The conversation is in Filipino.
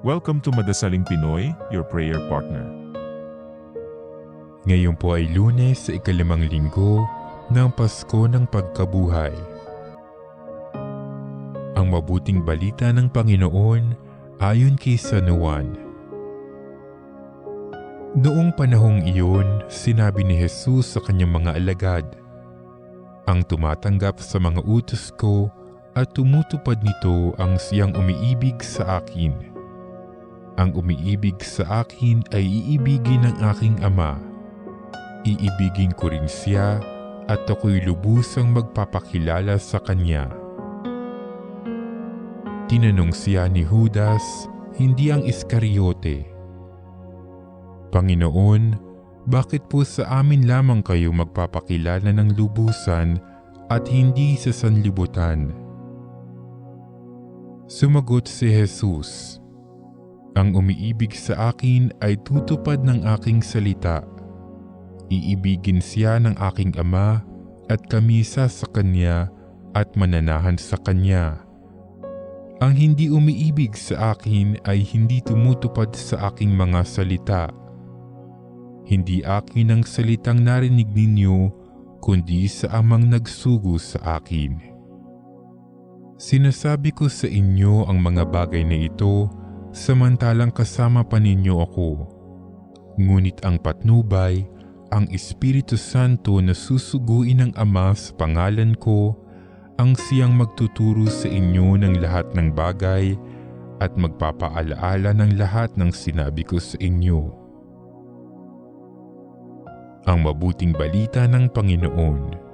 Welcome to Madasaling Pinoy, your prayer partner. Ngayon po ay Lunes sa ikalimang linggo ng Pasko ng Pagkabuhay. Ang mabuting balita ng Panginoon ayon kay San Juan. Noong panahong iyon, sinabi ni Jesus sa kanyang mga alagad, "Ang tumatanggap sa mga utos ko at tumutupad nito ang siyang umiibig sa akin. Ang umiibig sa akin ay iibigin ng aking Ama. Iibigin ko rin siya at ako'y lubusang magpapakilala sa kanya." Tinanong siya ni Judas, hindi ang Iscariote, "Panginoon, bakit po sa amin lamang kayo magpapakilala ng lubusan at hindi sa sanlibutan?" Sumagot si Jesus, "Ang umiibig sa akin ay tutupad ng aking salita. Iibigin siya ng aking Ama at kami sa kanya at mananahan sa kanya. Ang hindi umiibig sa akin ay hindi tumutupad sa aking mga salita. Hindi akin ang salitang narinig ninyo, kundi sa Amang nagsugo sa akin. Sinasabi ko sa inyo ang mga bagay na ito samantalang kasama pa ninyo ako. Ngunit ang patnubay, ang Espiritu Santo na susuguin ng Ama sa pangalan ko, ang siyang magtuturo sa inyo ng lahat ng bagay at magpapaalaala ng lahat ng sinabi ko sa inyo." Ang mabuting balita ng Panginoon.